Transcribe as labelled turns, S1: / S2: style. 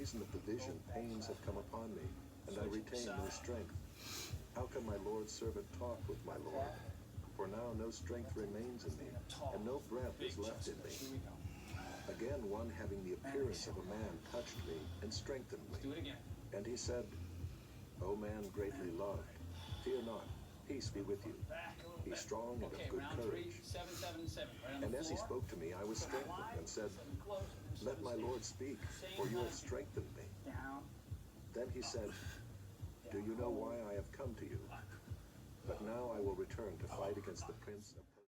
S1: reason of the vision, pains have come upon me, and I retain no strength. How can my Lord's servant talk with my Lord? For now no strength remains in me, and no breath is left in me. Again one having the appearance of a man touched me and strengthened me. And he said, O man greatly loved, fear not, peace be with you. Be strong and of good courage. And as he spoke to me, I was strengthened and said, Let my Lord speak, for you have strengthened me. Then he said, Do you know why I have come to you? But now I will return to fight against the prince of